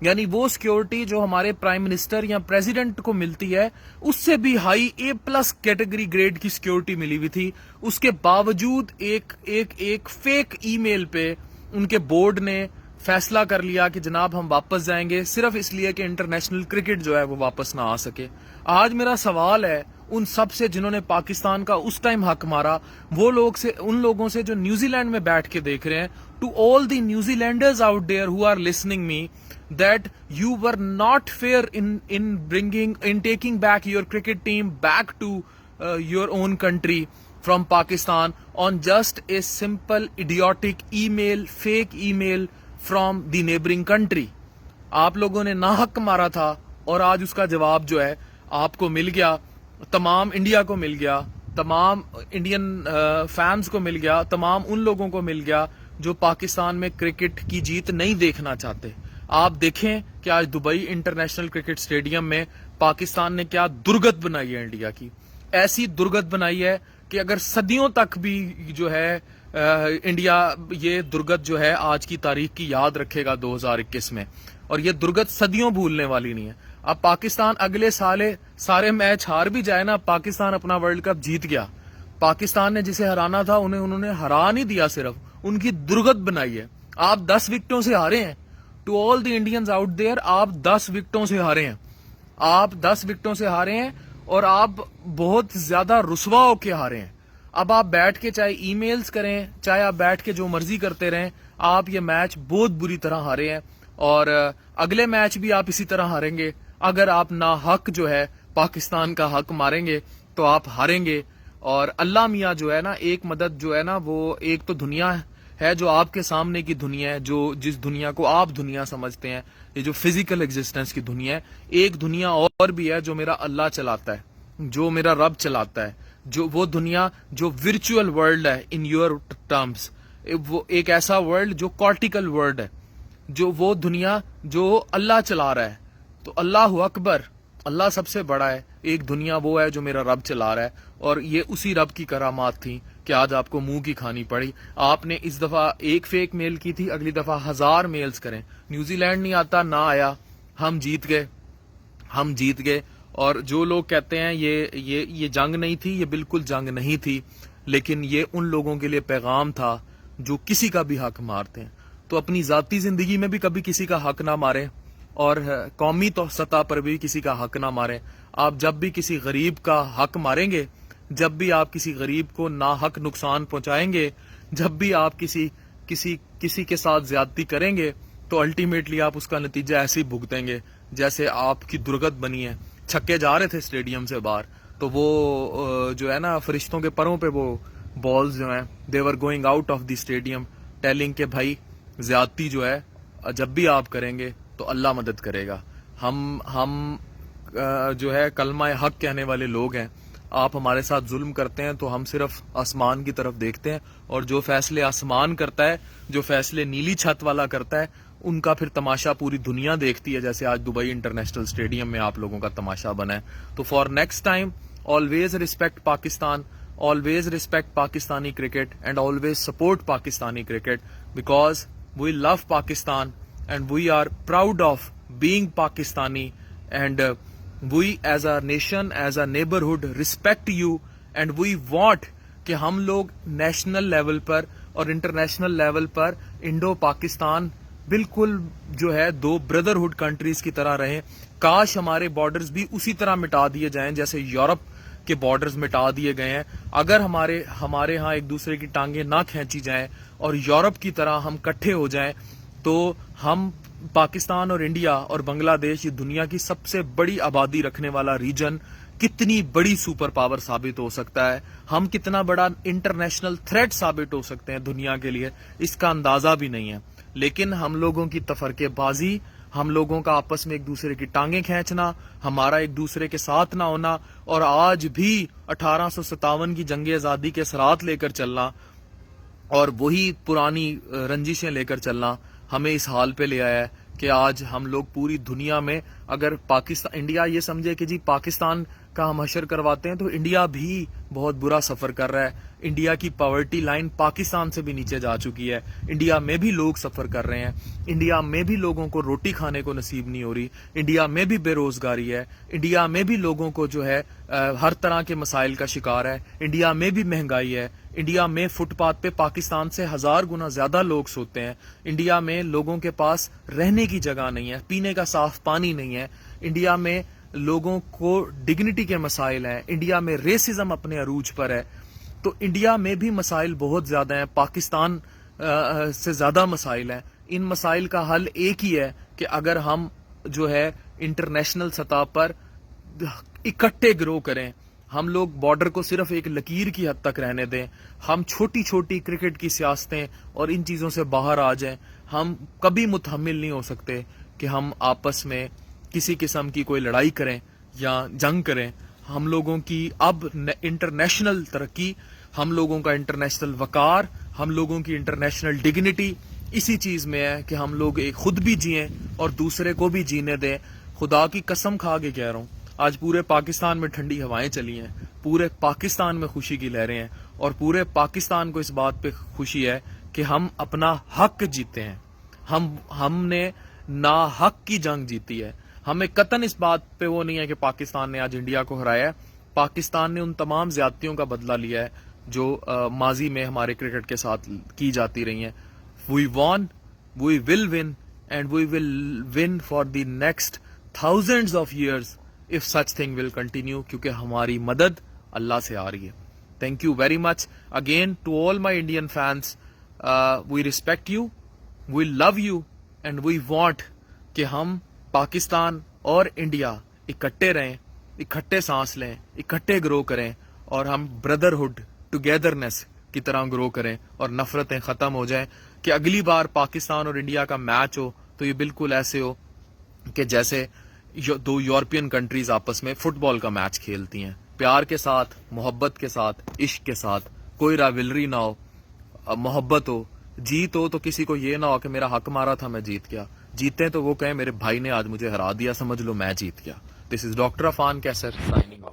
یعنی وہ سیکیورٹی جو ہمارے پرائم منسٹر یا پریزیڈنٹ کو ملتی ہے اس سے بھی ہائی A+ کیٹیگری گریڈ کی سیکیورٹی ملی ہوئی تھی. اس کے باوجود ایک فیک ای میل پہ ان کے بورڈ نے فیصلہ کر لیا کہ جناب ہم واپس جائیں گے, صرف اس لیے کہ انٹرنیشنل کرکٹ جو ہے وہ واپس نہ آ سکے. آج میرا سوال ہے ان سب سے جنہوں نے پاکستان کا اس ٹائم حق مارا, وہ لوگ سے, ان لوگوں سے جو نیوزی لینڈ میں بیٹھ کے دیکھ رہے ہیں, to all the New Zealanders out there who are listening me, that you were not fair in taking back your cricket team back to your own country from Pakistan on just a simple idiotic email, fake email from the neighboring country. آپ لوگوں نے ناحق مارا تھا اور آج اس کا جواب جو ہے آپ کو مل گیا, تمام انڈیا کو مل گیا, تمام انڈین فینس کو مل گیا, تمام ان لوگوں کو مل گیا جو پاکستان میں کرکٹ کی جیت نہیں دیکھنا چاہتے. آپ دیکھیں کہ آج دبئی انٹرنیشنل کرکٹ اسٹیڈیم میں پاکستان نے کیا درگت بنائی ہے انڈیا کی. ایسی درگت بنائی ہے کہ اگر صدیوں تک بھی جو ہے انڈیا یہ درگت جو ہے آج کی تاریخ کی یاد رکھے گا 2021 میں, اور یہ درگت صدیوں بھولنے والی نہیں ہے. اب پاکستان اگلے سارے میچ ہار بھی جائے نا, پاکستان اپنا ورلڈ کپ جیت گیا. پاکستان نے جسے ہرانا تھا انہوں نے ہرا نہیں دیا, صرف ان کی درگت بنائی ہے. آپ 10 وکٹوں سے ہارے ہیں. To all the Indians out there, آپ 10 وکٹوں سے ہارے ہیں. آپ 10 وکٹوں سے ہارے ہیں اور آپ بہت زیادہ رسوا ہو کے ہارے ہیں. اب آپ بیٹھ کے چاہے ای میلز کریں, چاہے آپ بیٹھ کے جو مرضی کرتے رہیں, آپ یہ میچ بہت بری طرح ہارے ہیں اور اگلے میچ بھی آپ اسی طرح ہاریں گے. اگر آپ ناحق جو ہے پاکستان کا حق ماریں گے تو آپ ہاریں گے. اور اللہ میاں جو ہے نا, ایک مدد جو ہے نا, وہ ایک تو دنیا ہے جو آپ کے سامنے کی دنیا ہے, جو جس دنیا کو آپ دنیا سمجھتے ہیں, یہ جو فزیکل ایگزسٹنس کی دنیا ہے. ایک دنیا اور بھی ہے جو میرا اللہ چلاتا ہے, جو میرا رب چلاتا ہے, جو وہ دنیا جو ورچوئل ورلڈ ہے ان یور ٹرمز, وہ ایک ایسا ورلڈ جو کارٹیکل ورلڈ ہے, جو وہ دنیا جو اللہ چلا رہا ہے. تو اللہ اکبر, اللہ سب سے بڑا ہے. ایک دنیا وہ ہے جو میرا رب چلا رہا ہے, اور یہ اسی رب کی کرامات تھیں کہ آج آپ کو منہ کی کھانی پڑی. آپ نے اس دفعہ ایک فیک میل کی تھی, اگلی دفعہ 1000 میلز کریں. نیوزی لینڈ نہیں آتا, نہ آیا, ہم جیت گئے. اور جو لوگ کہتے ہیں یہ جنگ نہیں تھی, یہ بالکل جنگ نہیں تھی, لیکن یہ ان لوگوں کے لیے پیغام تھا جو کسی کا بھی حق مارتے ہیں. تو اپنی ذاتی زندگی میں بھی کبھی کسی کا حق نہ ماریں, اور قومی سطح پر بھی کسی کا حق نہ ماریں. آپ جب بھی کسی غریب کا حق ماریں گے, جب بھی آپ کسی غریب کو ناحق نقصان پہنچائیں گے, جب بھی آپ کسی کے ساتھ زیادتی کریں گے, تو الٹیمیٹلی آپ اس کا نتیجہ ایسے ہی بھگتیں گے جیسے آپ کی درگت بنی ہے. چھکے جا رہے تھے اسٹیڈیم سے باہر, تو وہ جو ہے نا فرشتوں کے پروں پہ وہ بالز جو ہیں, they were going out of the stadium telling کہ بھائی زیادتی جو ہے جب بھی آپ کریں گے تو اللہ مدد کرے گا. ہم جو ہے کلمہ حق کہنے والے لوگ ہیں. آپ ہمارے ساتھ ظلم کرتے ہیں تو ہم صرف آسمان کی طرف دیکھتے ہیں, اور جو فیصلے آسمان کرتا ہے, جو فیصلے نیلی چھت والا کرتا ہے, ان کا پھر تماشا پوری دنیا دیکھتی ہے, جیسے آج دبئی انٹرنیشنل اسٹیڈیم میں آپ لوگوں کا تماشا بنا ہے. تو for next time always respect Pakistan, always respect Pakistani cricket and always support Pakistani cricket, because we love Pakistan and we are proud of being Pakistani, and we as a nation, as a neighborhood respect you, and we want کہ ہم لوگ national level پر اور international level پر Indo Pakistan بالکل جو ہے دو brotherhood countries کی طرح رہیں. کاش ہمارے بارڈرز بھی اسی طرح مٹا دیے جائیں جیسے یورپ کے بارڈرز مٹا دیے گئے ہیں. اگر ہمارے ہاں ایک دوسرے کی ٹانگیں نہ کھینچی جائیں اور یورپ کی طرح ہم کٹھے ہو جائیں, تو ہم پاکستان اور انڈیا اور بنگلہ دیش, یہ دنیا کی سب سے بڑی آبادی رکھنے والا ریجن, کتنی بڑی سپر پاور ثابت ہو سکتا ہے. ہم کتنا بڑا انٹرنیشنل تھریٹ ثابت ہو سکتے ہیں دنیا کے لیے, اس کا اندازہ بھی نہیں ہے. لیکن ہم لوگوں کی تفرقے بازی, ہم لوگوں کا آپس میں ایک دوسرے کی ٹانگیں کھینچنا, ہمارا ایک دوسرے کے ساتھ نہ ہونا, اور آج بھی 1857 کی جنگ آزادی کے اثرات لے کر چلنا اور وہی پرانی رنجشیں لے کر چلنا ہمیں اس حال پہ لے آیا ہے کہ آج ہم لوگ پوری دنیا میں, اگر انڈیا یہ سمجھے کہ جی پاکستان کا ہم حشر کرواتے ہیں, تو انڈیا بھی بہت برا سفر کر رہا ہے. انڈیا کی پاورٹی لائن پاکستان سے بھی نیچے جا چکی ہے. انڈیا میں بھی لوگ سفر کر رہے ہیں. انڈیا میں بھی لوگوں کو روٹی کھانے کو نصیب نہیں ہو رہی. انڈیا میں بھی بے روزگاری ہے. انڈیا میں بھی لوگوں کو جو ہے ہر طرح کے مسائل کا شکار ہے. انڈیا میں بھی مہنگائی ہے. انڈیا میں فٹ پاتھ پہ پاکستان سے 1000 گنا زیادہ لوگ سوتے ہیں. انڈیا میں لوگوں کے پاس رہنے کی جگہ نہیں ہے, پینے کا صاف پانی نہیں ہے. انڈیا میں لوگوں کو ڈگنیٹی کے مسائل ہیں. انڈیا میں ریسزم اپنے عروج پر ہے. تو انڈیا میں بھی مسائل بہت زیادہ ہیں. پاکستان سے زیادہ مسائل ہیں. ان مسائل کا حل ایک ہی ہے کہ اگر ہم جو ہے انٹرنیشنل سطح پر اکٹھے گرو کریں, ہم لوگ بارڈر کو صرف ایک لکیر کی حد تک رہنے دیں, ہم چھوٹی چھوٹی کرکٹ کی سیاستیں اور ان چیزوں سے باہر آ جائیں. ہم کبھی متحمل نہیں ہو سکتے کہ ہم آپس میں کسی قسم کی کوئی لڑائی کریں یا جنگ کریں. ہم لوگوں کی اب انٹرنیشنل ترقی, ہم لوگوں کا انٹرنیشنل وقار, ہم لوگوں کی انٹرنیشنل ڈگنیٹی اسی چیز میں ہے کہ ہم لوگ ایک خود بھی جئیں اور دوسرے کو بھی جینے دیں. خدا کی قسم کھا کے کہہ رہا ہوں, آج پورے پاکستان میں ٹھنڈی ہوائیں چلی ہیں, پورے پاکستان میں خوشی کی لہریں ہیں, اور پورے پاکستان کو اس بات پہ خوشی ہے کہ ہم اپنا حق جیتے ہیں. ہم نے نا حق کی جنگ جیتی ہے. ہمیں قطعاً اس بات پہ وہ نہیں ہے کہ پاکستان نے آج انڈیا کو ہرایا ہے. پاکستان نے ان تمام زیادتیوں کا بدلہ لیا ہے جو ماضی میں ہمارے کرکٹ کے ساتھ کی جاتی رہی ہیں. We won, we will win, and we will win for the next thousands of years if such thing will continue, کیونکہ ہماری مدد اللہ سے آ رہی ہے. Thank you very much again to all my Indian fans. We respect you, we love you, and we want کہ ہم پاکستان اور India اکٹھے رہیں, اکٹھے سانس لیں, اکٹھے گرو کریں, اور ہم بردرہڈ, ٹوگیدرنیس کی طرح گرو کریں, اور نفرتیں ختم ہو جائیں. کہ اگلی بار پاکستان اور انڈیا کا میچ ہو تو یہ بالکل ایسے ہو کہ جیسے دو یورپین کنٹریز آپس میں فٹ بال کا میچ کھیلتی ہیں, پیار کے ساتھ, محبت کے ساتھ, عشق کے ساتھ, کوئی راولری نہ ہو, محبت ہو. جیت ہو تو کسی کو یہ نہ ہو کہ میرا حق مارا تھا میں جیت گیا. جیتے تو وہ کہیں میرے بھائی نے آج مجھے ہرا دیا, سمجھ لو میں جیت گیا. دس از ڈاکٹر عفان کیسر سائننگ